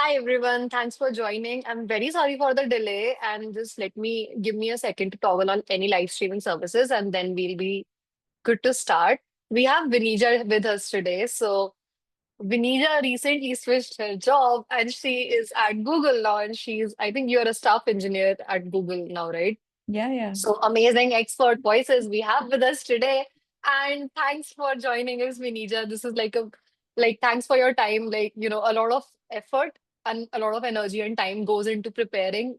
Hi everyone, thanks for joining. I'm very sorry for the delay and just give me a second to toggle on any live streaming services and then we'll be good to start. We have Vinija with us today. So Vinija recently switched her job and she is at Google now and I think you're a staff engineer at Google now, right? Yeah, yeah. So amazing expert voices we have with us today. And thanks for joining us, Vinija. This is thanks for your time. A lot of effort and a lot of energy and time goes into preparing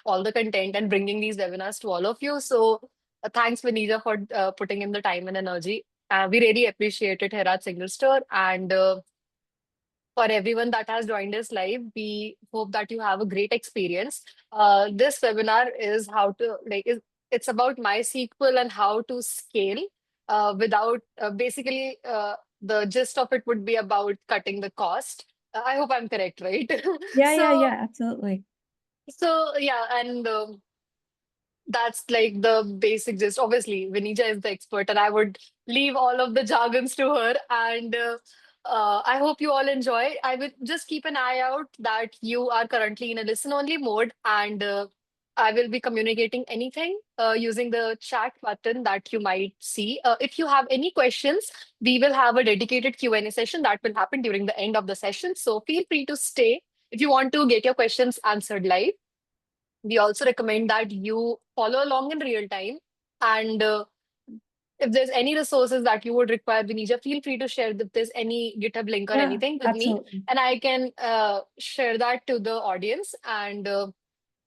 all the content and bringing these webinars to all of you. So thanks, Vinija, for putting in the time and energy. We really appreciate it here at SingleStore. And for everyone that has joined us live, we hope that you have a great experience. This webinar is it's about MySQL and how to scale without basically the gist of it would be about cutting the cost. I hope I'm correct, right? Yeah, yeah, so yeah, absolutely. so yeah, and that's like the basic gist. Obviously, Vinija is the expert, and I would leave all of the jargons to her. And I hope you all enjoy. I would just keep an eye out that you are currently in a listen only mode, and I will be communicating anything using the chat button that you might see. If you have any questions, we will have a dedicated Q&A session that will happen during the end of the session. So feel free to stay if you want to get your questions answered live. We also recommend that you follow along in real time. And if there's any resources that you would require, Vinija, feel free to share if there's any GitHub link or Yeah, anything with me, absolutely. and I can share that to the audience. And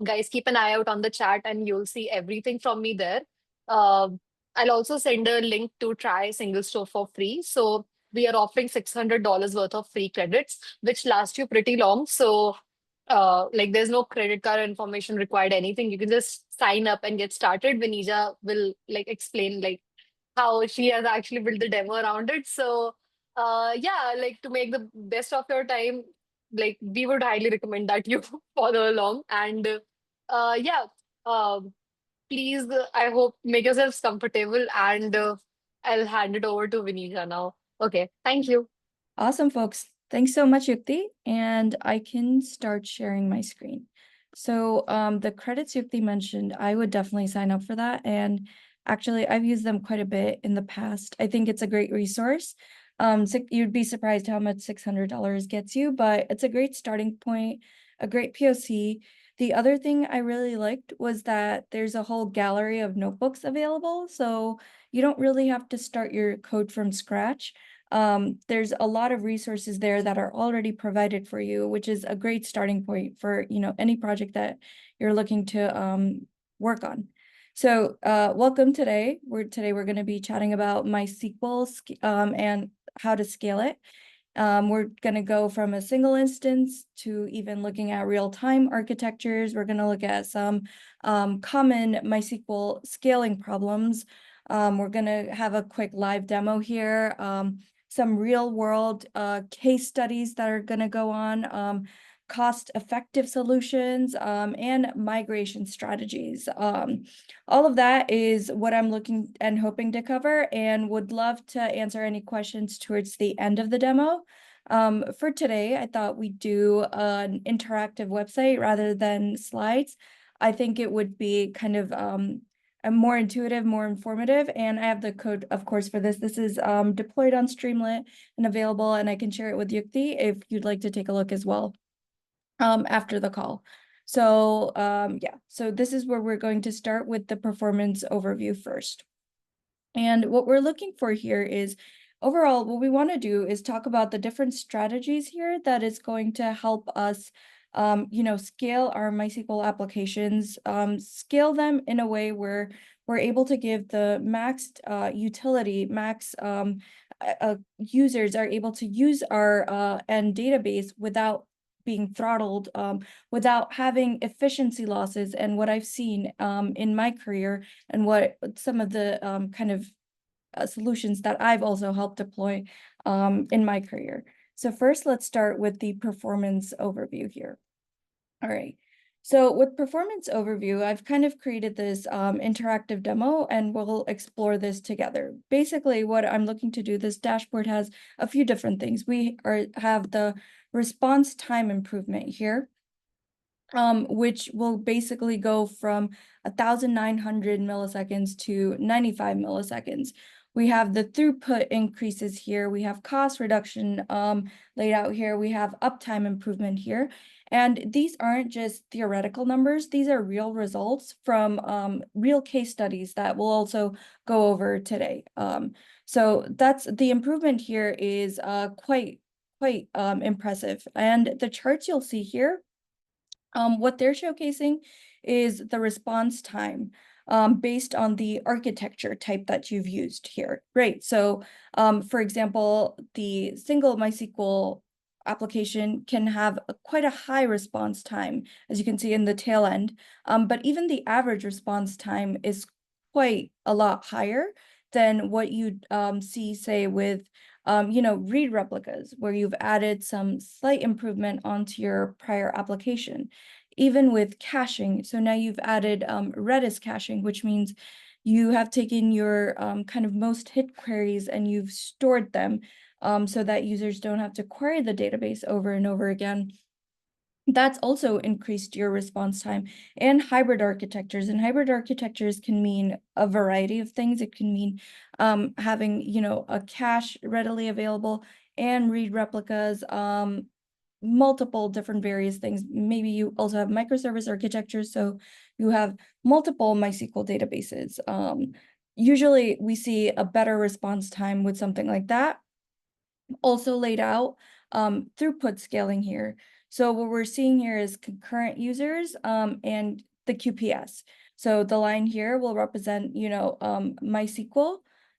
guys, keep an eye out on the chat, and you'll see everything from me there. Uh, I'll also send a link to try SingleStore for free. So we are offering $600 worth of free credits, which last you pretty long. So there's no credit card information required, anything. You can just sign up and get started. Vinija will explain how she has actually built the demo around it. So yeah, to make the best of your time, we would highly recommend that you follow along. And yeah, um, please, I hope make yourselves comfortable, and I'll hand it over to Vinija now. Okay, thank you. Awesome, folks. Thanks so much, Yukti. And I can start sharing my screen. So the credits Yukti mentioned, I would definitely sign up for that. And actually, I've used them quite a bit in the past. I think it's a great resource. So you'd be surprised how much $600 gets you, but it's a great starting point, a great POC. The other thing I really liked was that there's a whole gallery of notebooks available. So you don't really have to start your code from scratch. There's a lot of resources there that are already provided for you, which is a great starting point for any project that you're looking to work on. So welcome today. We're going to be chatting about MySQL and how to scale it. We're going to go from a single instance to even looking at real-time architectures. We're going to look at some common MySQL scaling problems. We're going to have a quick live demo here. Some real world case studies that are going to go on, cost-effective solutions, and migration strategies. All of that is what I'm looking and hoping to cover, and would love to answer any questions towards the end of the demo. For today, I thought we'd do an interactive website rather than slides. I think it would be kind of more intuitive, more informative, and I have the code, of course, for this. This is deployed on Streamlit and available, and I can share it with Yukti if you'd like to take a look as well after the call. So yeah, so this is where we're going to start with the performance overview first. And what we're looking for here is, overall, what we want to do is talk about the different strategies here that is going to help us scale our MySQL applications, scale them in a way where we're able to give the maxed utility, users are able to use our end database without being throttled, without having efficiency losses. And what I've seen in my career, and what some of the kind of solutions that I've also helped deploy in my career. So first, let's start with the performance overview here. All right. So with performance overview, I've kind of created this interactive demo, and we'll explore this together. Basically, what I'm looking to do, this dashboard has a few different things. We have the response time improvement here, which will basically go from 1,900 milliseconds to 95 milliseconds. We have the throughput increases here. We have cost reduction laid out here. We have uptime improvement here. And these aren't just theoretical numbers. These are real results from real case studies that we'll also go over today. So that's the improvement here is quite impressive. And the charts you'll see here, what they're showcasing is the response time based on the architecture type that you've used here. Great. So, for example, the single MySQL application can have quite a high response time, as you can see in the tail end. But even the average response time is quite a lot higher than what you'd see, say, with read replicas, where you've added some slight improvement onto your prior application. Even with caching, so now you've added Redis caching, which means you have taken your kind of most hit queries and you've stored them so that users don't have to query the database over and over again. That's also increased your response time. And hybrid architectures. And hybrid architectures can mean a variety of things. It can mean having, a cache readily available and read replicas, multiple different various things. Maybe you also have microservice architectures, so you have multiple MySQL databases. Usually we see a better response time with something like that. Also laid out throughput scaling here. So what we're seeing here is concurrent users and the QPS. So the line here will represent, MySQL.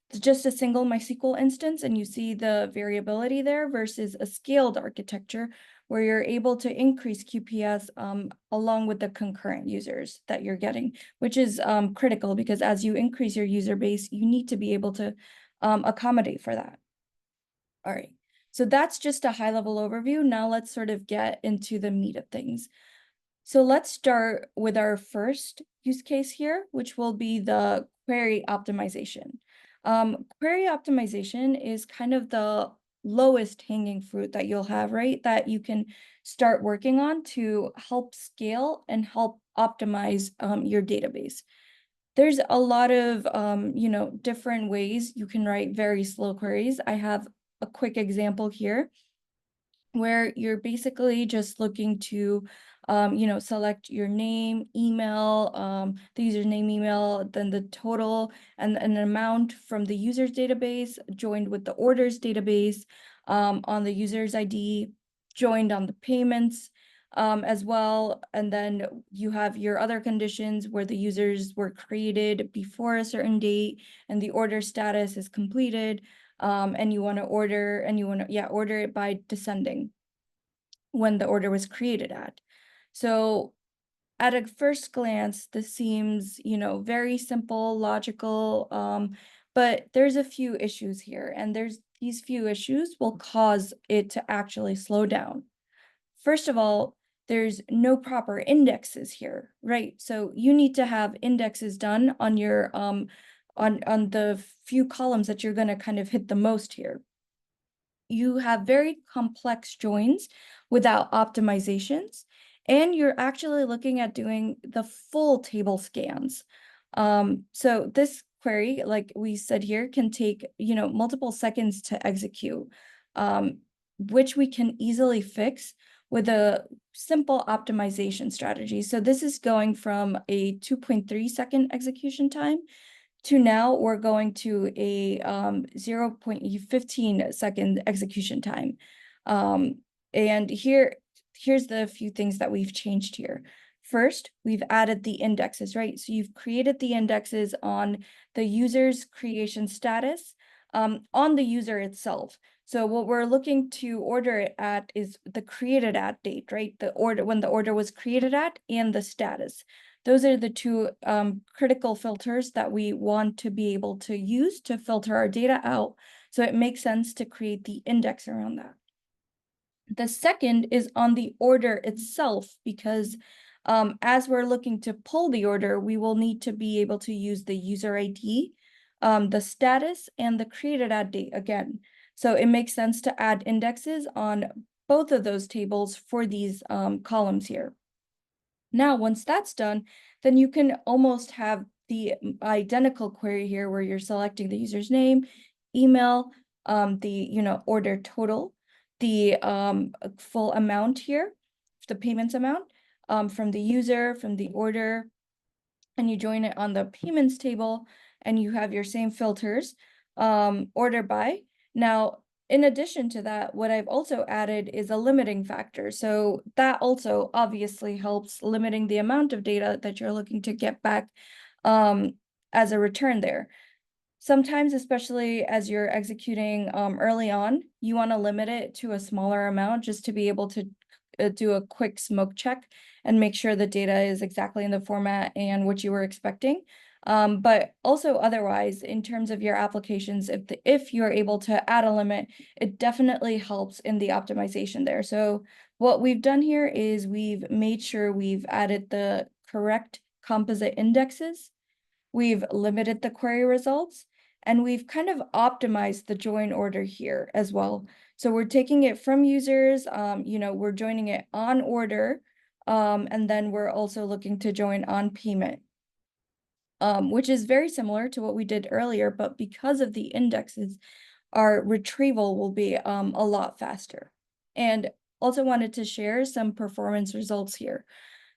It's just a single MySQL instance, and you see the variability there versus a scaled architecture where you're able to increase QPS along with the concurrent users that you're getting, which is critical because as you increase your user base, you need to be able to accommodate for that. All right, so that's just a high-level overview. Now let's sort of get into the meat of things. So let's start with our first use case here, which will be the query optimization. Query optimization is kind of the lowest hanging fruit that you'll have, right? That you can start working on to help scale and help optimize your database. There's a lot of, different ways you can write very slow queries. I have a quick example here where you're basically just looking to, select your name, email, the username, email, then the total and an amount from the user's database joined with the orders database on the user's ID, joined on the payments as well. And then you have your other conditions where the users were created before a certain date and the order status is completed. And you want to order and you want to, order it by descending when the order was created at. So at a first glance, this seems, very simple, logical, but there's a few issues here, and these few issues will cause it to actually slow down. First of all, there's no proper indexes here, right? So you need to have indexes done on your on the few columns that you're going to kind of hit the most here. You have very complex joins without optimizations, and you're actually looking at doing the full table scans. So this query, like we said here, can take, multiple seconds to execute, which we can easily fix with a simple optimization strategy. So this is going from a 2.3 second execution time to now we're going to a 0.15 second execution time. And here's the few things that we've changed here. First, we've added the indexes, right? So you've created the indexes on the user's creation status on the user itself. So what we're looking to order it at is the created at date, right? The order, when the order was created at, and the status. Those are the two critical filters that we want to be able to use to filter our data out. So it makes sense to create the index around that. The second is on the order itself, because As we're looking to pull the order, we will need to be able to use the user ID, the status, and the created add date again. So it makes sense to add indexes on both of those tables for these columns here. Now, once that's done, then you can almost have the identical query here where you're selecting the user's name, email, the order total, the full amount here, the payments amount from the user, from the order, and you join it on the payments table, and you have your same filters, order by. Now, in addition to that, what I've also added is a limiting factor. So that also obviously helps limiting the amount of data that you're looking to get back as a return there. Sometimes, especially as you're executing early on, you want to limit it to a smaller amount just to be able to do a quick smoke check and make sure the data is exactly in the format and what you were expecting. But also otherwise, in terms of your applications, if you're able to add a limit, it definitely helps in the optimization there. So what we've done here is we've made sure we've added the correct composite indexes. We've limited the query results, and we've kind of optimized the join order here as well. So we're taking it from users, we're joining it on order, and then we're also looking to join on payment, which is very similar to what we did earlier, but because of the indexes, our retrieval will be a lot faster. And also wanted to share some performance results here.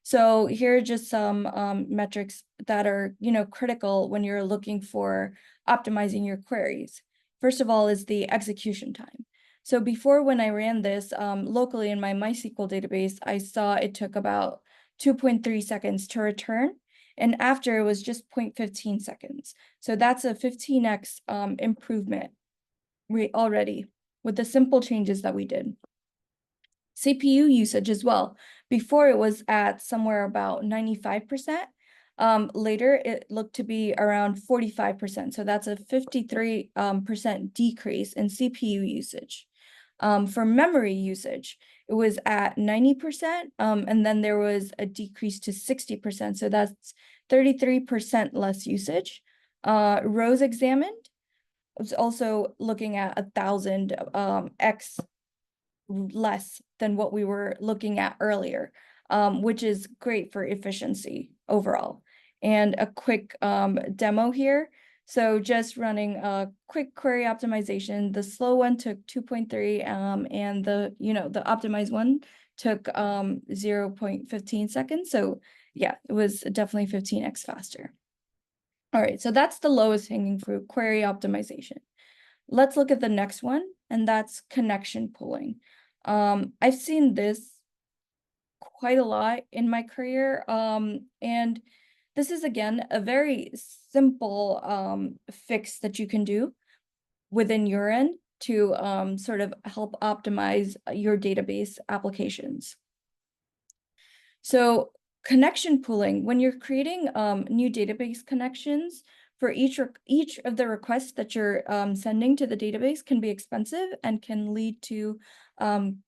So here are just some metrics that are, critical when you're looking for optimizing your queries. First of all is the execution time. So before, when I ran this locally in my MySQL database, I saw it took about 2.3 seconds to return. And after, it was just 0.15 seconds. So that's a 15x improvement already with the simple changes that we did. CPU usage as well. Before, it was at somewhere about 95%. Later, it looked to be around 45%. So that's a 53% decrease in CPU usage. For memory usage, it was at 90%, and then there was a decrease to 60%. So that's 33% less usage. Rows examined was also looking at 1,000 x less than what we were looking at earlier, which is great for efficiency overall. And a quick demo here. So just running a quick query optimization, the slow one took 2.3, and the optimized one took 0.15 seconds. So yeah, it was definitely 15x faster. All right, so that's the lowest hanging fruit, query optimization. Let's look at the next one, and that's connection pooling. I've seen this quite a lot in my career, and this is, again, a very simple fix that you can do within your end to sort of help optimize your database applications. So connection pooling, when you're creating new database connections, for each of the requests that you're sending to the database can be expensive and can lead to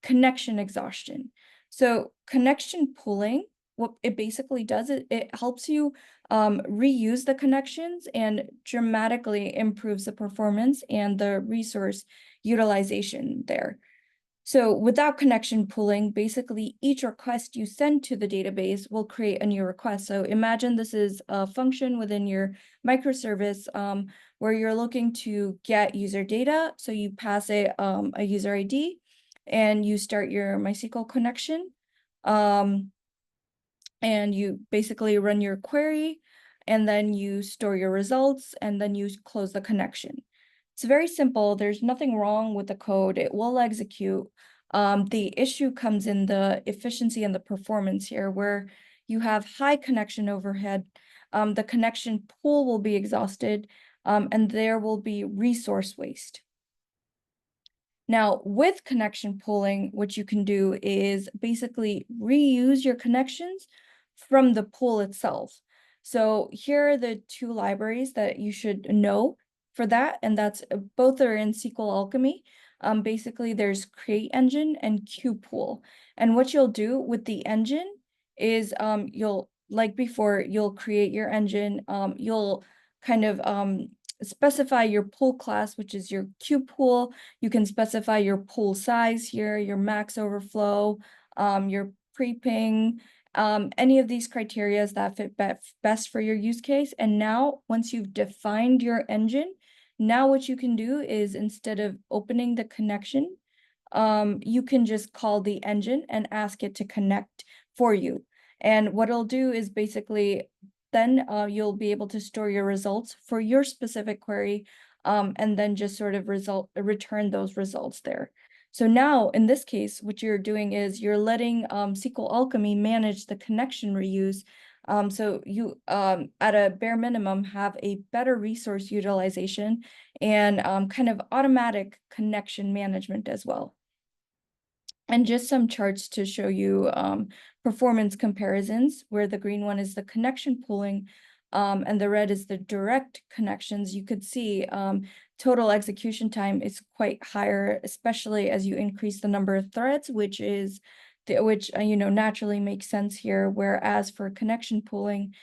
connection exhaustion. So connection pooling, what it basically does is it helps you reuse the connections and dramatically improves the performance and the resource utilization there. So without connection pooling, basically each request you send to the database will create a new request. So imagine this is a function within your microservice where you're looking to get user data. So you pass it a user ID and you start your MySQL connection. And you basically run your query, and then you store your results, and then you close the connection. It's very simple. There's nothing wrong with the code. It will execute. The issue comes in the efficiency and the performance here, where you have high connection overhead. The connection pool will be exhausted, and there will be resource waste. Now, with connection pooling, what you can do is basically reuse your connections from the pool itself. So here are the two libraries that you should know for that, and that's both are in SQL Alchemy. Basically, there's Create Engine and QPool. And what you'll do with the engine is you'll, like before, you'll create your engine, you'll kind of specify your pool class, which is your queue pool. You can specify your pool size here, your max overflow, your pre-ping, any of these criteria that fit best for your use case. And now, once you've defined your engine, now what you can do is, instead of opening the connection, you can just call the engine and ask it to connect for you. And what it'll do is basically then you'll be able to store your results for your specific query, and then just sort of return those results there. So now, in this case, what you're doing is you're letting SQL Alchemy manage the connection reuse. So you, at a bare minimum, have a better resource utilization and kind of automatic connection management as well. And just some charts to show you performance comparisons, where the green one is the connection pooling, and the red is the direct connections. You could see total execution time is quite higher, especially as you increase the number of threads, which naturally makes sense here. Whereas for connection pooling,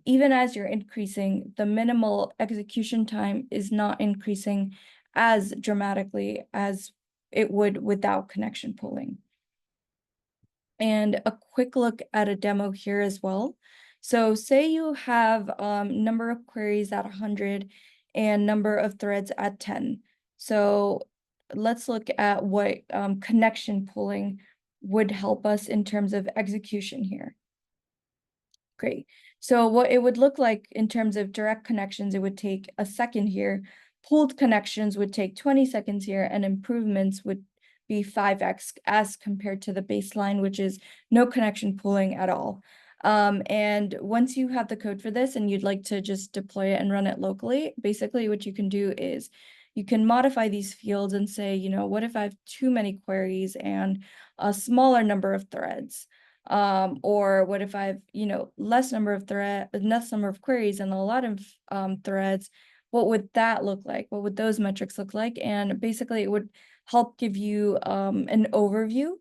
even as you're increasing, the minimal execution time is not increasing as dramatically as it would without connection pooling. And a quick look at a demo here as well. So say you have number of queries at 100 and number of threads at 10. So let's look at what connection pooling would help us in terms of execution here. Great. So what it would look like in terms of direct connections, it would take a second here. Pooled connections would take 20 seconds here, and improvements would be 5x as compared to the baseline, which is no connection pooling at all. And once you have the code for this and you'd like to just deploy it and run it locally, basically what you can do is you can modify these fields and say, what if I have too many queries and a smaller number of threads? Or what if I have, less number of queries and a lot of threads? What would that look like? What would those metrics look like? And basically it would help give you an overview.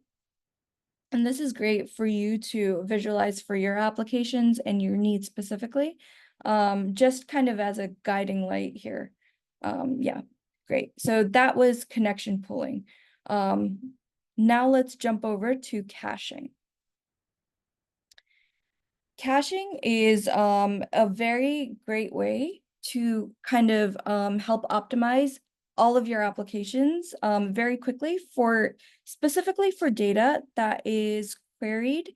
And this is great for you to visualize for your applications and your needs specifically, just kind of as a guiding light here. Yeah, great. So that was connection pooling. Now let's jump over to caching. Caching is a very great way to kind of help optimize all of your applications very quickly, specifically for data that is queried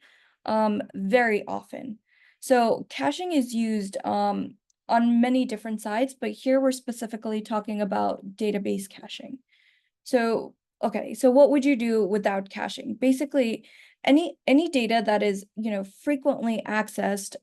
very often. So caching is used on many different sides, but here we're specifically talking about database caching. So, okay, so what would you do without caching? Basically, any data that is, frequently accessed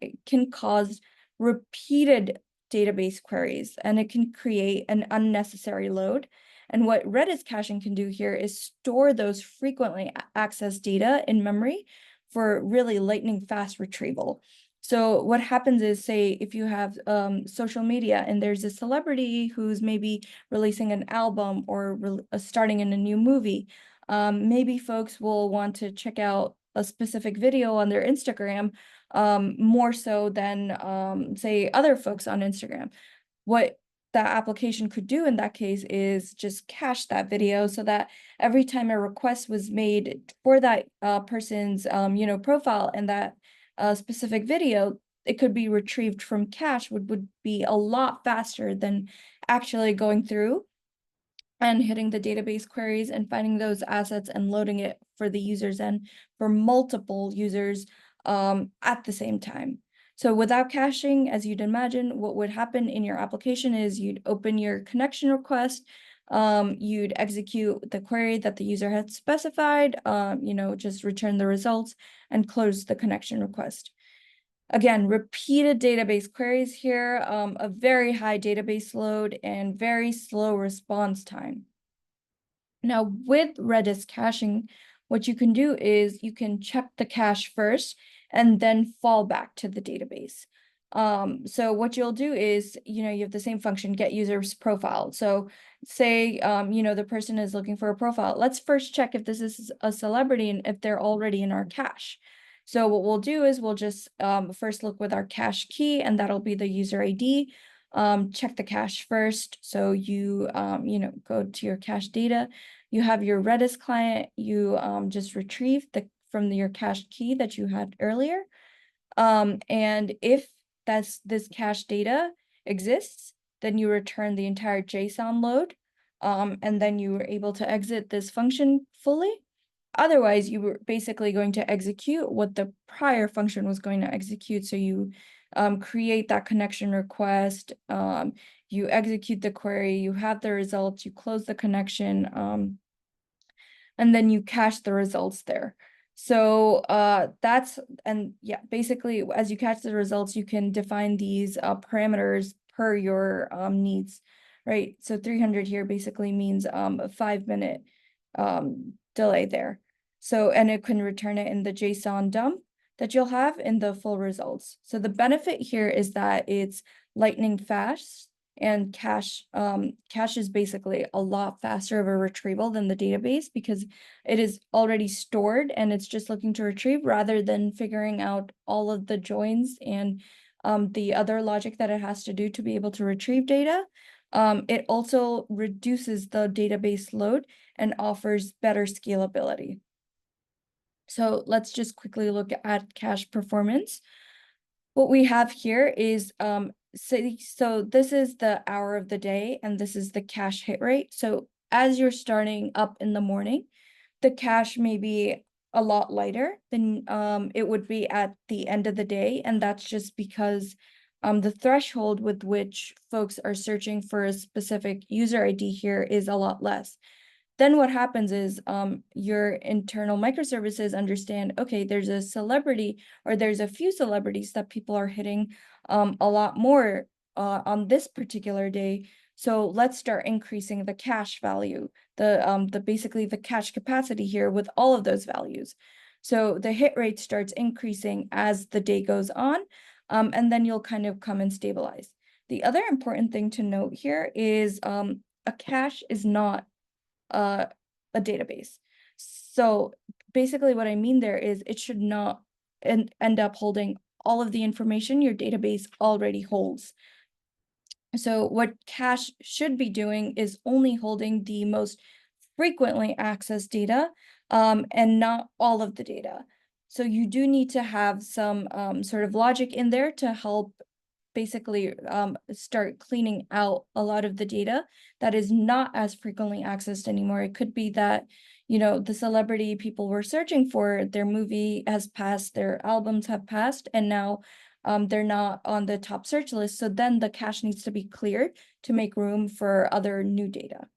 it can cause repeated database queries, and it can create an unnecessary load. And what Redis caching can do here is store those frequently accessed data in memory for really lightning fast retrieval. So what happens is, say, if you have social media and there's a celebrity who's maybe releasing an album or starting in a new movie, maybe folks will want to check out a specific video on their Instagram more so than, say, other folks on Instagram. What that application could do in that case is just cache that video so that every time a request was made for that person's profile and that specific video, it could be retrieved from cache, would be a lot faster than actually going through and hitting the database queries and finding those assets and loading it for the users and for multiple users at the same time. So without caching, as you'd imagine, what would happen in your application is you'd open your connection request, you'd execute the query that the user had specified, just return the results and close the connection request. Again, repeated database queries here, a very high database load and very slow response time. Now with Redis caching, what you can do is you can check the cache first and then fall back to the database. So what you'll do is, you have the same function, get user's profile. So say, the person is looking for a profile. Let's first check if this is a celebrity and if they're already in our cache. So what we'll do is we'll just first look with our cache key, and that'll be the user ID. Check the cache first. So you, go to your cache data. You have your Redis client. You just retrieve from your cache key that you had earlier. And if this cache data exists, then you return the entire JSON load, and then you were able to exit this function fully. Otherwise, you were basically going to execute what the prior function was going to execute. So you create that connection request, you execute the query, you have the results, you close the connection, and then you cache the results there. So basically, as you cache the results, you can define these parameters per your needs, right? So 300 here basically means a 5-minute delay there. So, and it can return it in the JSON dump that you'll have in the full results. So the benefit here is that it's lightning fast, and cache is basically a lot faster of a retrieval than the database, because it is already stored and it's just looking to retrieve, rather than figuring out all of the joins and the other logic that it has to do to be able to retrieve data. It also reduces the database load and offers better scalability. So let's just quickly look at cache performance. What we have here is so this is the hour of the day, and this is the cache hit rate. So as you're starting up in the morning, the cache may be a lot lighter than it would be at the end of the day, and that's just because the threshold with which folks are searching for a specific user ID here is a lot less. Then what happens is your internal microservices understand, okay, there's a celebrity, or there's a few celebrities that people are hitting a lot more on this particular day. So let's start increasing the cache value, basically the cache capacity here with all of those values. So the hit rate starts increasing as the day goes on, and then you'll kind of come and stabilize. The other important thing to note here is a cache is not a database. So basically what I mean there is it should not end up holding all of the information your database already holds. So what cache should be doing is only holding the most frequently accessed data, and not all of the data. So you do need to have some sort of logic in there to help basically start cleaning out a lot of the data that is not as frequently accessed anymore. It could be that, the celebrity people were searching for, their movie has passed, their albums have passed, and now they're not on the top search list. So then the cache needs to be cleared to make room for other new data.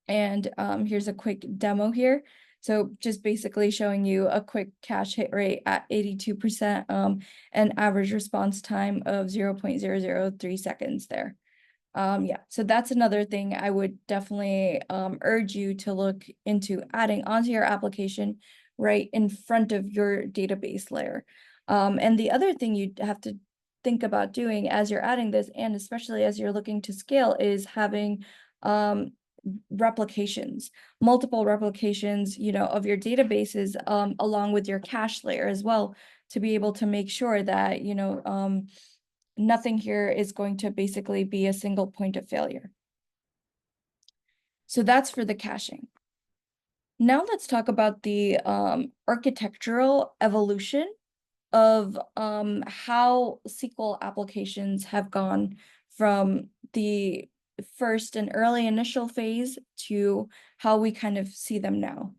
And here's a quick demo here. So just basically showing you a quick cache hit rate at 82%, and average response time of 0.003 seconds there. So that's another thing I would definitely urge you to look into adding onto your application right in front of your database layer. And the other thing you have to think about doing as you're adding this, and especially as you're looking to scale, is having replications, multiple replications, of your databases, along with your cache layer as well, to be able to make sure that, nothing here is going to basically be a single point of failure. So that's for the caching. Now let's talk about the architectural evolution of how SQL applications have gone from the first and early initial phase to how we kind of see them now.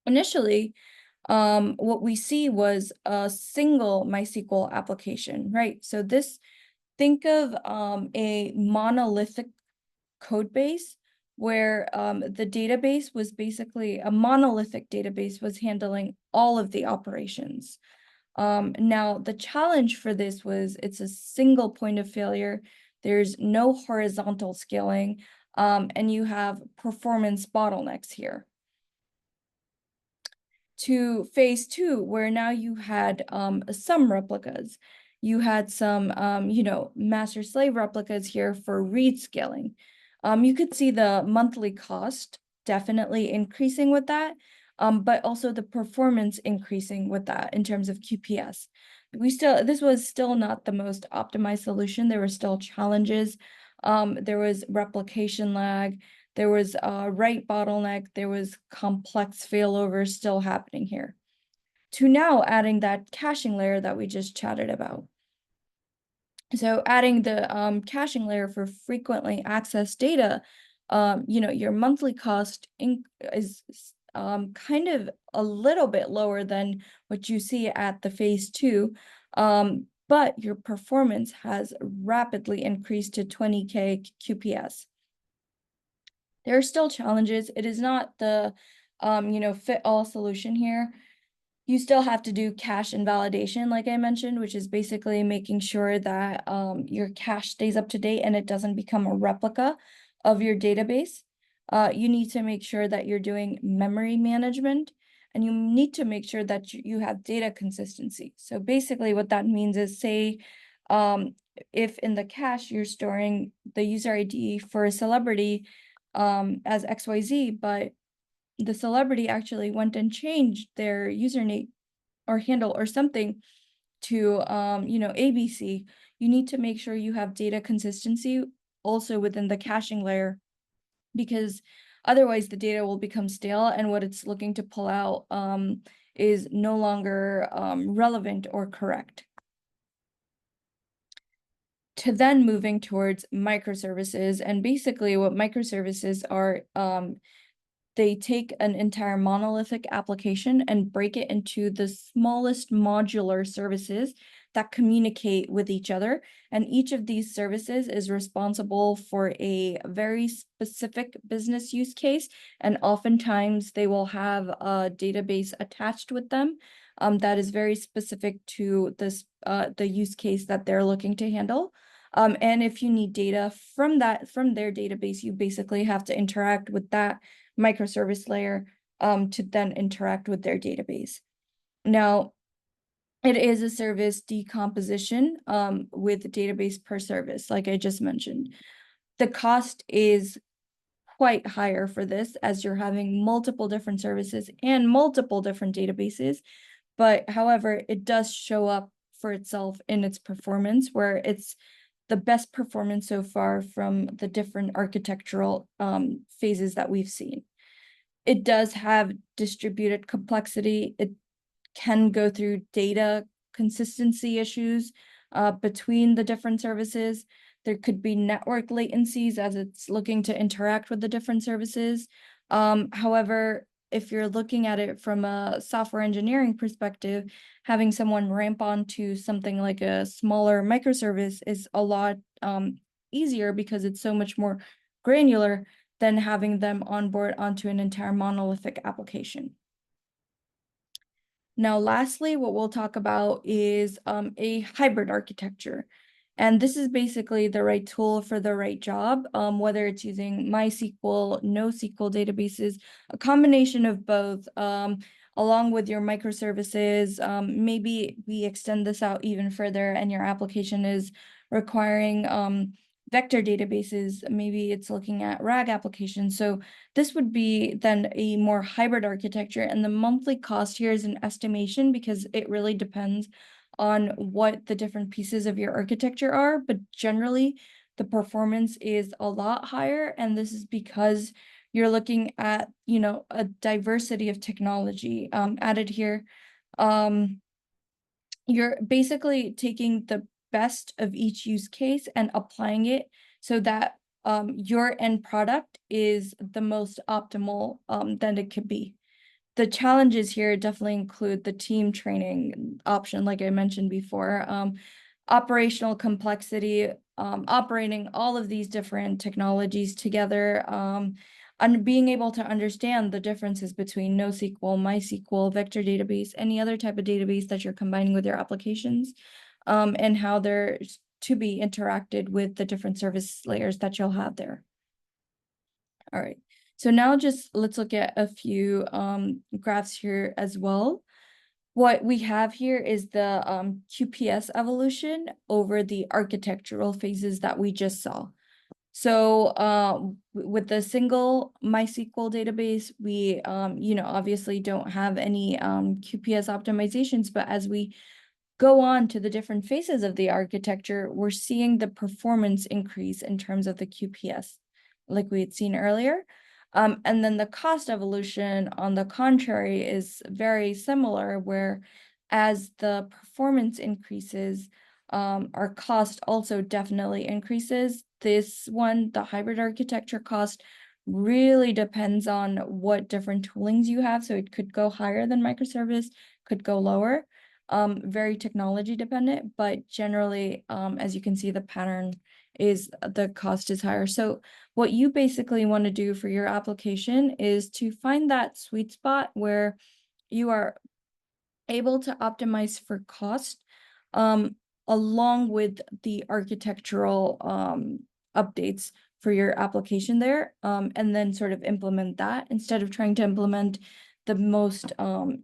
Initially, what we see was a single MySQL application, right? So think of a monolithic code base where the database was basically a monolithic database was handling all of the operations. Now, the challenge for this was it's a single point of failure. There's no horizontal scaling, and you have performance bottlenecks here. To phase 2, where now you had some replicas. You had some, master-slave replicas here for read scaling. You could see the monthly cost definitely increasing with that. but also the performance increasing with that in terms of QPS. This was still not the most optimized solution. There were still challenges. There was replication lag, there was write bottleneck, there was complex failover still happening here. To now adding that caching layer that we just chatted about. So adding the caching layer for frequently accessed data, your monthly cost is kind of a little bit lower than what you see at the phase 2, but your performance has rapidly increased to 20K QPS. There are still challenges. It is not the fit-all solution here. You still have to do cache invalidation, like I mentioned, which is basically making sure that your cache stays up to date and it doesn't become a replica of your database. You need to make sure that you're doing memory management, and you need to make sure that you have data consistency. So basically what that means is, say, if in the cache you're storing the user ID for a celebrity as XYZ, but the celebrity actually went and changed their username or handle or something to ABC, you need to make sure you have data consistency also within the caching layer, because otherwise the data will become stale and what it's looking to pull out is no longer relevant or correct. To then moving towards microservices, and basically what microservices are, they take an entire monolithic application and break it into the smallest modular services that communicate with each other. And each of these services is responsible for a very specific business use case. And oftentimes they will have a database attached with them that is very specific to this the use case that they're looking to handle. And if you need data from their database, you basically have to interact with that microservice layer to then interact with their database. Now, it is a service decomposition with database per service, like I just mentioned. The cost is quite higher for this, as you're having multiple different services and multiple different databases. But however, it does show up for itself in its performance, where it's the best performance so far from the different architectural phases that we've seen. It does have distributed complexity. It can go through data consistency issues between the different services. There could be network latencies as it's looking to interact with the different services. However, if you're looking at it from a software engineering perspective, having someone ramp onto something like a smaller microservice is a lot easier, because it's so much more granular than having them onboard onto an entire monolithic application. Now, lastly, what we'll talk about is a hybrid architecture. And this is basically the right tool for the right job, whether it's using MySQL, NoSQL databases, a combination of both, along with your microservices. Maybe we extend this out even further and your application is requiring vector databases. Maybe it's looking at RAG applications. So this would be then a more hybrid architecture, and the monthly cost here is an estimation because it really depends on what the different pieces of your architecture are, but generally the performance is a lot higher, and this is because you're looking at, a diversity of technology added here. You're basically taking the best of each use case and applying it so that your end product is the most optimal that it could be. The challenges here definitely include the team training option, like I mentioned before, operational complexity, operating all of these different technologies together, and being able to understand the differences between NoSQL, MySQL, vector database, any other type of database that you're combining with your applications, and how they're to be interacted with the different service layers that you'll have there. All right. So now just let's look at a few graphs here as well. What we have here is the QPS evolution over the architectural phases that we just saw. So with the single MySQL database, we obviously don't have any QPS optimizations, but as we go on to the different phases of the architecture, we're seeing the performance increase in terms of the QPS, like we had seen earlier. And then the cost evolution, on the contrary, is very similar, where as the performance increases, our cost also definitely increases. This one, the hybrid architecture cost, really depends on what different toolings you have. So it could go higher than microservice, could go lower. Very technology dependent, but generally, as you can see, the pattern is the cost is higher. So what you basically want to do for your application is to find that sweet spot where you are able to optimize for cost, along with the architectural updates for your application there, and then sort of implement that instead of trying to implement the most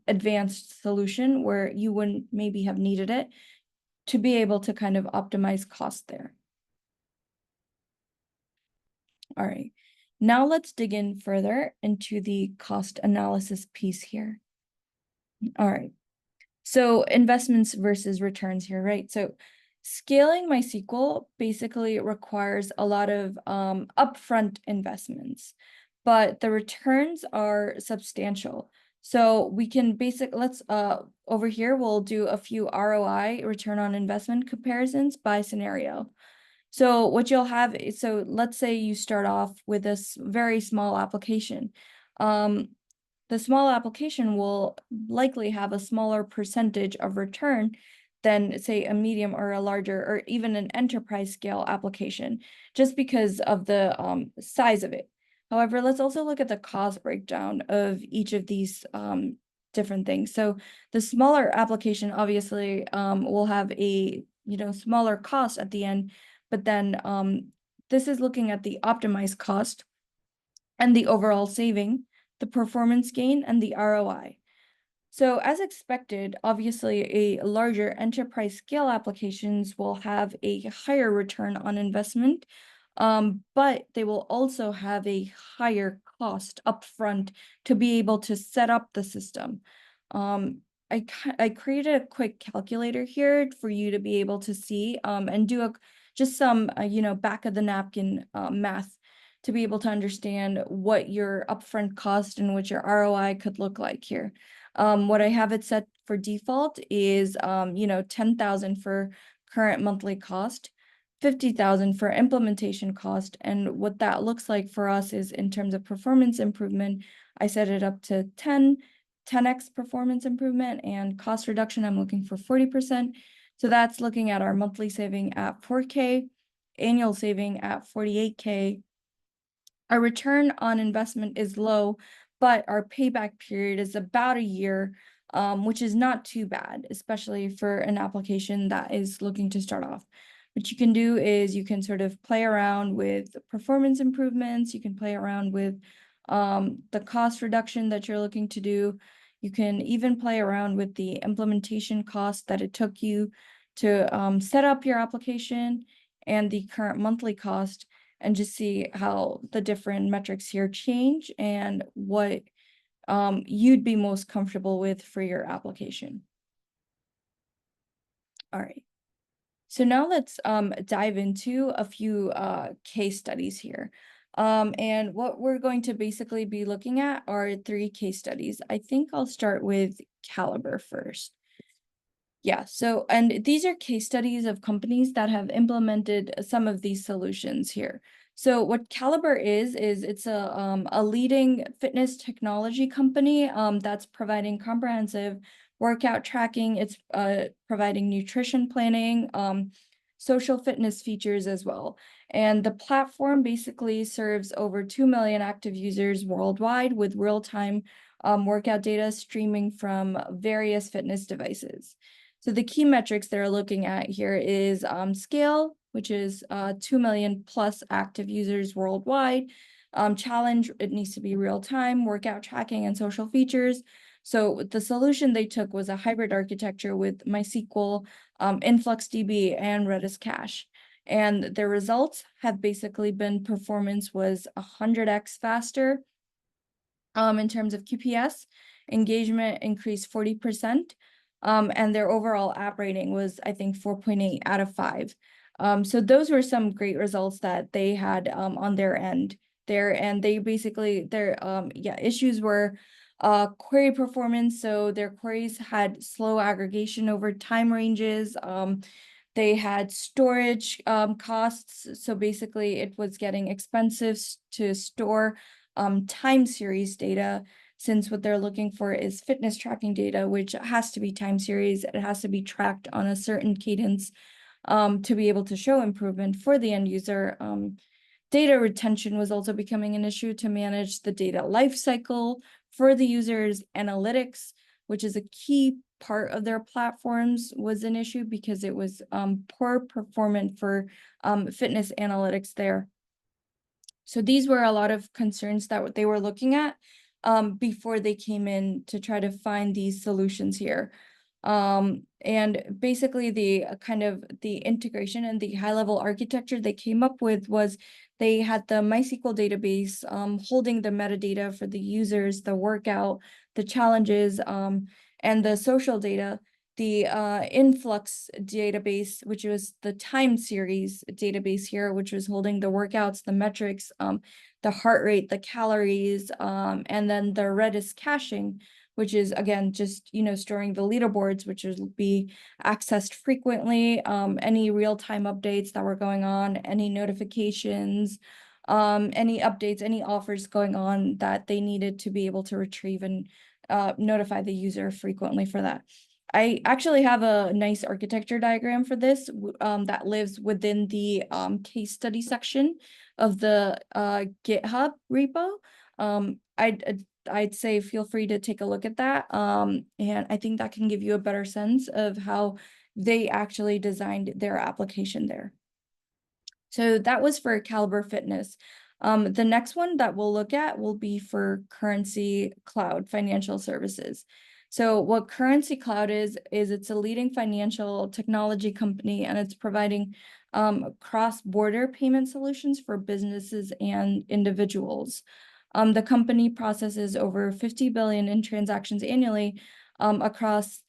advanced solution where you wouldn't maybe have needed it, to be able to kind of optimize cost there. All right, now let's dig in further into the cost analysis piece here. All right, so investments versus returns here, right? So scaling MySQL basically requires a lot of upfront investments, but the returns are substantial. So we can let's over here, we'll do a few ROI, return on investment comparisons by scenario. So what you'll have is, so let's say you start off with this very small application. The small application will likely have a smaller percentage of return than, say, a medium or a larger or even an enterprise scale application, just because of the size of it. However, let's also look at the cost breakdown of each of these different things. So the smaller application obviously will have a smaller cost at the end, but then this is looking at the optimized cost and the overall saving, the performance gain, and the ROI. So as expected, obviously a larger enterprise scale applications will have a higher return on investment, but they will also have a higher cost upfront to be able to set up the system. I created a quick calculator here for you to be able to see and do just some back of the napkin math to be able to understand what your upfront cost and what your ROI could look like here. What I have it set for default is 10,000 for current monthly cost, 50,000 for implementation cost. And what that looks like for us is, in terms of performance improvement, I set it up to 10x performance improvement, and cost reduction, I'm looking for 40%. So that's looking at our monthly saving at 4K, annual saving at 48K. Our return on investment is low, but our payback period is about a year, which is not too bad, especially for an application that is looking to start off. What you can do is you can sort of play around with performance improvements. You can play around with the cost reduction that you're looking to do. You can even play around with the implementation cost that it took you to set up your application and the current monthly cost, and just see how the different metrics here change and what you'd be most comfortable with for your application. All right. So now let's dive into a few case studies here. And what we're going to basically be looking at are 3 case studies. I think I'll start with Caliber first. Yeah, so, and these are case studies of companies that have implemented some of these solutions here. So what Caliber is it's a leading fitness technology company that's providing comprehensive workout tracking. It's providing nutrition planning, social fitness features as well. And the platform basically serves over 2 million active users worldwide, with real-time workout data streaming from various fitness devices. So the key metrics they're looking at here is scale, which is 2 million plus active users worldwide. Challenge, it needs to be real time, workout tracking, and social features. So the solution they took was a hybrid architecture with MySQL, InfluxDB, and Redis cache. And their results have basically been performance was 100x faster in terms of QPS, engagement increased 40%, and their overall app rating was, I think, 4.8 out of 5. So those were some great results that they had on their end there, and they basically, their issues were query performance. So their queries had slow aggregation over time ranges. They had storage costs. So basically it was getting expensive to store time series data, since what they're looking for is fitness tracking data, which has to be time series. It has to be tracked on a certain cadence to be able to show improvement for the end user. Data retention was also becoming an issue to manage the data lifecycle for the users. Analytics, which is a key part of their platforms, was an issue because it was poor performance for fitness analytics there. So these were a lot of concerns that they were looking at before they came in to try to find these solutions here. And basically the kind of the integration and the high-level architecture they came up with was they had the MySQL database holding the metadata for the users, the workout, the challenges, and the social data. The influx database, which was the time series database here, which was holding the workouts, the metrics, the heart rate, the calories, and then the Redis caching, which is, again, just, storing the leaderboards, which will be accessed frequently, any real-time updates that were going on, any notifications, any updates, any offers going on that they needed to be able to retrieve and notify the user frequently for that. I actually have a nice architecture diagram for this that lives within the case study section of the GitHub repo. I'd say feel free to take a look at that. And I think that can give you a better sense of how they actually designed their application there. So that was for Caliber Fitness. The next one that we'll look at will be for CurrencyCloud Financial Services. So what CurrencyCloud is it's a leading financial technology company, and it's providing cross-border payment solutions for businesses and individuals. The company processes over 50 billion in transactions annually across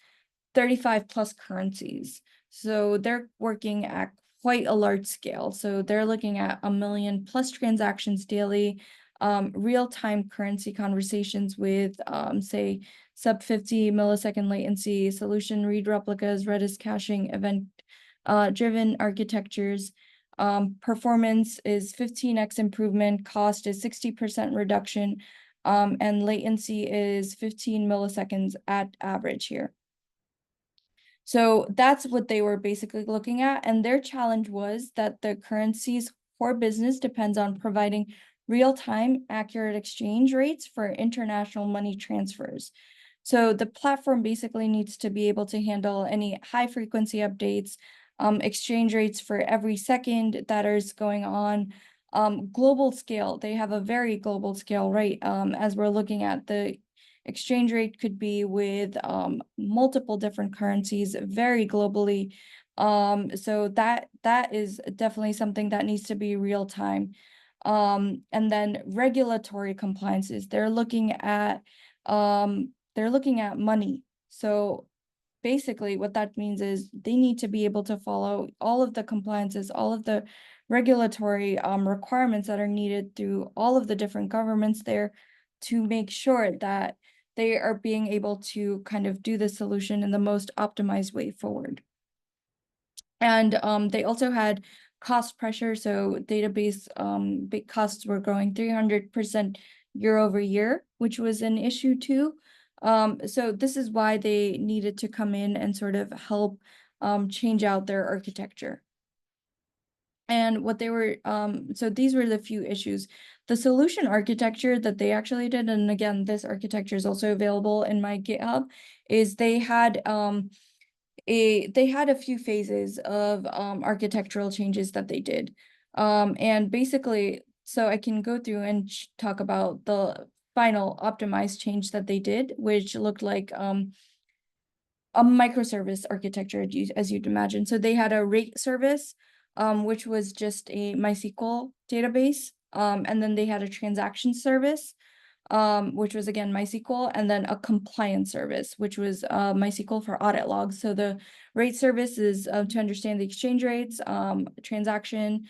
35 plus currencies. So they're working at quite a large scale. So they're looking at 1 million plus transactions daily, real-time currency conversations with, say, sub 50 millisecond latency, solution read replicas, Redis caching, event-driven architectures. Performance is 15x improvement, cost is 60% reduction, and latency is 15 milliseconds at average here. So that's what they were basically looking at. And their challenge was that the currency's core business depends on providing real-time accurate exchange rates for international money transfers. So the platform basically needs to be able to handle any high-frequency updates, exchange rates for every second that is going on, global scale. They have a very global scale, right? As we're looking at the exchange rate could be with multiple different currencies very globally. So that is definitely something that needs to be real time. And then regulatory compliances, they're looking at money. So basically what that means is they need to be able to follow all of the compliances, all of the regulatory requirements that are needed through all of the different governments there to make sure that they are being able to kind of do the solution in the most optimized way forward. And they also had cost pressure. So database costs were growing 300% year over year, which was an issue too. So this is why they needed to come in and sort of help change out their architecture. And what they were, so these were the few issues. The solution architecture that they actually did, and again, this architecture is also available in my GitHub, is they had a few phases of architectural changes that they did. And basically, so I can go through and talk about the final optimized change that they did, which looked like a microservice architecture, as you'd imagine. So they had a rate service which was just a MySQL database. And then they had a transaction service, which was again MySQL, and then a compliance service, which was MySQL for audit logs. So the rate service is to understand the exchange rates, transaction,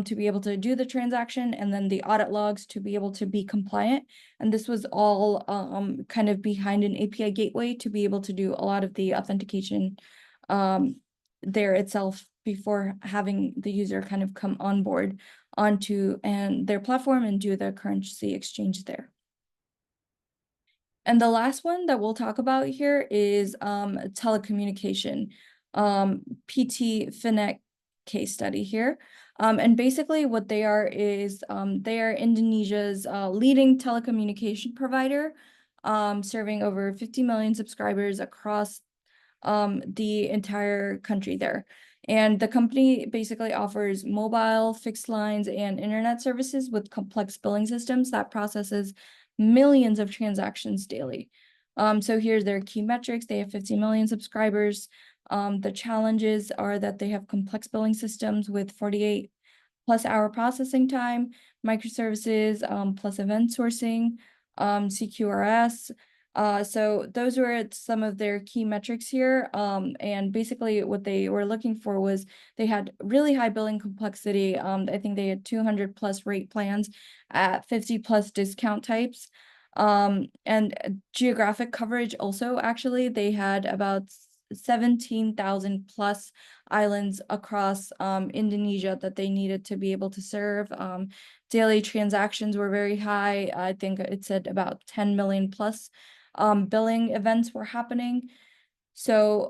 to be able to do the transaction, and then the audit logs to be able to be compliant. And this was all kind of behind an API gateway to be able to do a lot of the authentication there itself before having the user kind of come on board onto their platform and do the currency exchange there. And the last one that we'll talk about here is telecommunication, PT Finet case study here. And basically what they are is they are Indonesia's leading telecommunication provider, serving over 50 million subscribers across the entire country there. And the company basically offers mobile, fixed lines, and internet services with complex billing systems that processes millions of transactions daily. So here's their key metrics. They have 50 million subscribers. The challenges are that they have complex billing systems with 48 plus hour processing time, microservices, plus event sourcing, CQRS. So those were some of their key metrics here. And basically what they were looking for was they had really high billing complexity. I think they had 200 plus rate plans at 50 plus discount types. And geographic coverage also, actually, they had about 17,000 plus islands across Indonesia that they needed to be able to serve. Daily transactions were very high. I think it said about 10 million plus billing events were happening. So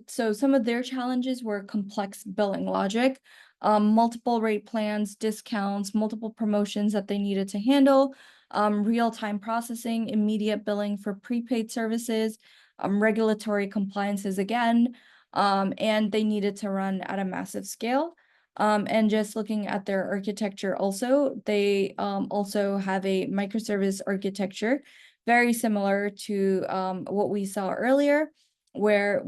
some of their challenges were complex billing logic, multiple rate plans, discounts, multiple promotions that they needed to handle, real-time processing, immediate billing for prepaid services, regulatory compliances again, and they needed to run at a massive scale. And just looking at their architecture also, they also have a microservice architecture, very similar to what we saw earlier, where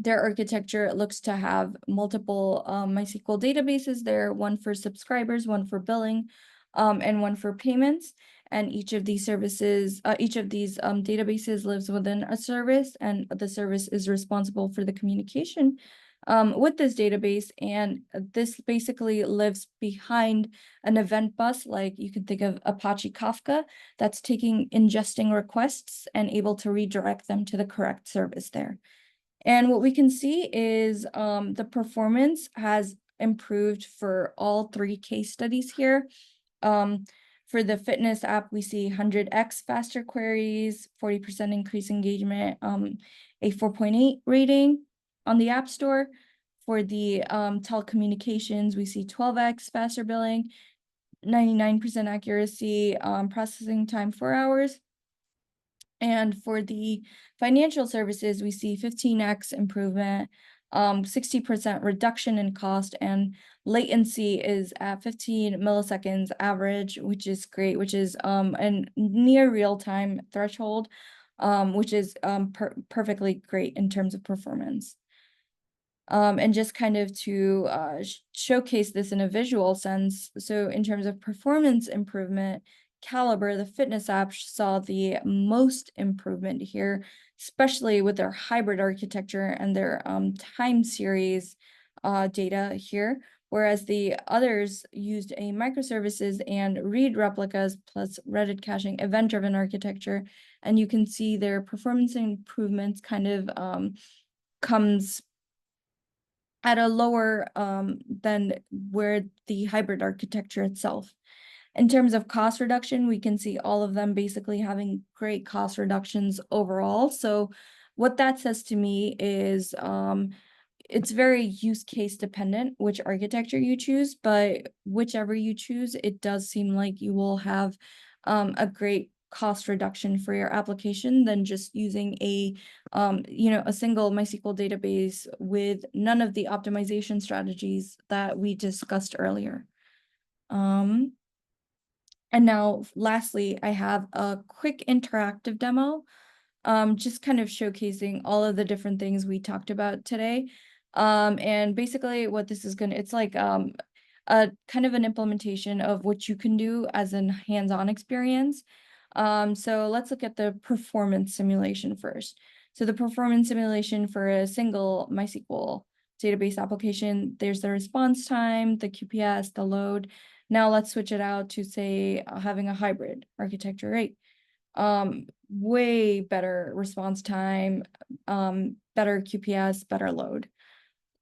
their architecture looks to have multiple MySQL databases there, one for subscribers, one for billing, and one for payments. And each of these services, databases lives within a service, and the service is responsible for the communication with this database. And this basically lives behind an event bus, like you can think of Apache Kafka, that's ingesting requests and able to redirect them to the correct service there. And what we can see is the performance has improved for all three case studies here. For the fitness app, we see 100x faster queries, 40% increase engagement, a 4.8 rating on the App Store. For the telecommunications, we see 12x faster billing, 99% accuracy, processing time 4 hours. And for the financial services, we see 15x improvement, 60% reduction in cost, and latency is at 15 milliseconds average, which is great, which is a near real-time threshold, which is perfectly great in terms of performance. And just kind of to showcase this in a visual sense, so in terms of performance improvement, Caliber, the fitness app, saw the most improvement here, especially with their hybrid architecture and their time series data here, whereas the others used a microservices and read replicas plus Redis caching event-driven architecture. And you can see their performance improvements kind of comes at a lower than where the hybrid architecture itself. In terms of cost reduction, we can see all of them basically having great cost reductions overall. So what that says to me is it's very use case dependent which architecture you choose, but whichever you choose, it does seem like you will have a great cost reduction for your application than just using a single MySQL database with none of the optimization strategies that we discussed earlier. And now, lastly, I have a quick interactive demo just kind of showcasing all of the different things we talked about today. And basically what this is it's like a kind of an implementation of what you can do as an hands-on experience. So let's look at the performance simulation first. So the performance simulation for a single MySQL database application, there's the response time, the QPS, the load. Now let's switch it out to say having a hybrid architecture, right? Way better response time, better QPS, better load.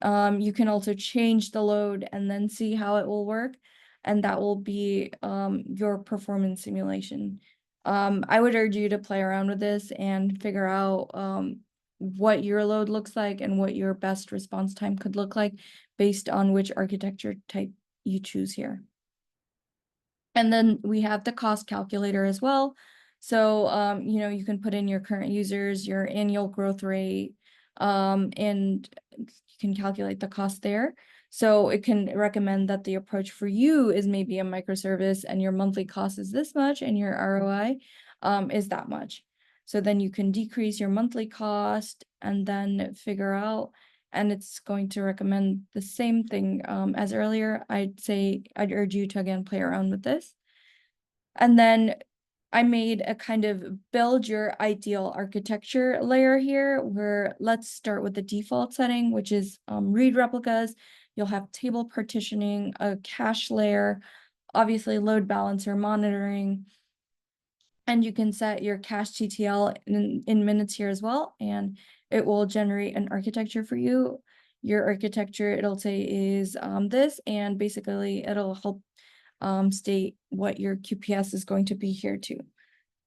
You can also change the load and then see how it will work, and that will be your performance simulation. I would urge you to play around with this and figure out what your load looks like and what your best response time could look like based on which architecture type you choose here. And then we have the cost calculator as well. So, you can put in your current users, your annual growth rate, and you can calculate the cost there. So it can recommend that the approach for you is maybe a microservice and your monthly cost is this much and your ROI is that much. So then you can decrease your monthly cost and then figure out, and it's going to recommend the same thing as earlier. I'd urge you to again play around with this. And then I made a kind of build your ideal architecture layer here, where let's start with the default setting, which is read replicas. You'll have table partitioning, a cache layer, obviously load balancer monitoring, and you can set your cache TTL in minutes here as well, and it will generate an architecture for you. Your architecture, it'll say is this, and basically it'll help state what your QPS is going to be here too.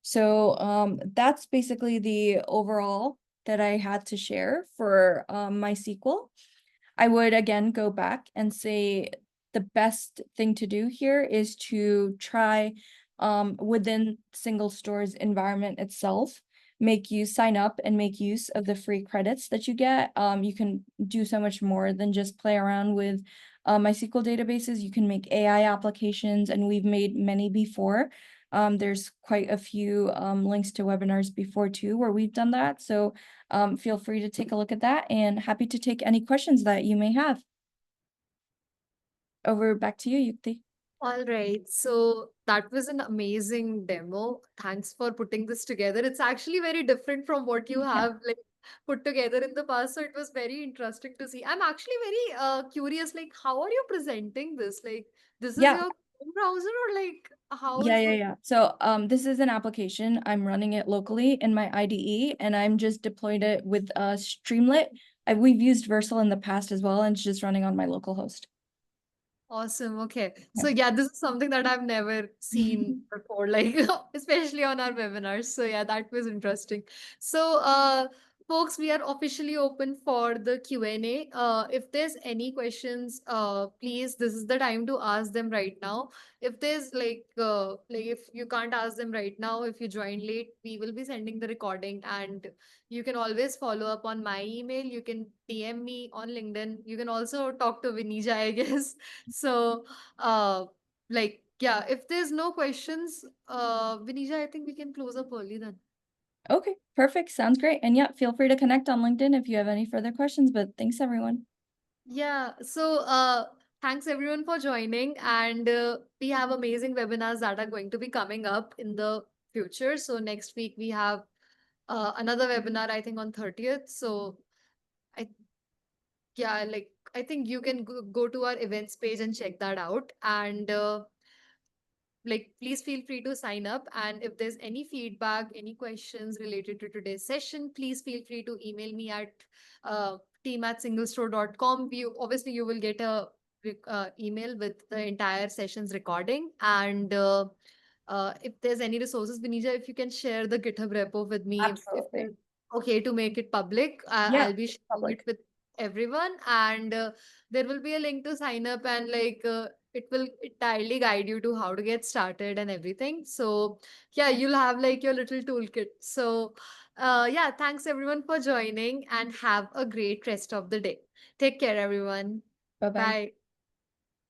So that's basically the overall that I had to share for MySQL. I would again go back and say the best thing to do here is to try within SingleStore's environment itself, make you sign up and make use of the free credits that you get. You can do so much more than just play around with MySQL databases. You can make AI applications, and we've made many before. There's quite a few links to webinars before too, where we've done that. So feel free to take a look at that, and happy to take any questions that you may have. Over back to you, Yukti. All right. So that was an amazing demo. Thanks for putting this together. It's actually very different from what you Yeah. have like put together in the past. So it was very interesting to see. I'm actually very curious, like how are you presenting this? Like this is Yeah. your Chrome browser or like how Yeah, is yeah, this? yeah. So this is an application. I'm running it locally in my IDE, and I'm just deployed it with Streamlit. We've used Versal in the past as well, and it's just running on my local host. Awesome. Okay. Yeah. So yeah, this is something that I've never seen before, like especially on our webinars. So yeah, that was interesting. So folks, we are officially open for the Q&A. If there's any questions, please, this is the time to ask them right now. If there's like if you can't ask them right now, if you join late, we will be sending the recording, and you can always follow up on my email. You can DM me on LinkedIn. You can also talk to Vinija, I guess. So, yeah, if there's no questions, Vinija, I think we can close up early then. Okay, perfect. Sounds great. And yeah, feel free to connect on LinkedIn if you have any further questions, but thanks everyone. Yeah, so thanks everyone for joining, and we have amazing webinars that are going to be coming up in the future. So next week we have another webinar, I think on 30th. So I yeah, like I think you can go to our events page and check that out. And like please feel free to sign up, and if there's any feedback, any questions related to today's session, please feel free to email me at team@singlestore.com. Obviously you will get a email with the entire session's recording, and if there's any resources, Vinija, if you can share the GitHub repo with me, if Absolutely. you're okay to make it public, Yeah, I'll be sharing it public. with everyone, and there will be a link to sign up, and like it will entirely guide you to how to get started and everything. So yeah, you'll have like your little toolkit. So yeah, thanks everyone for joining, and have a great rest of the day. Take care, everyone. Bye-bye. Bye.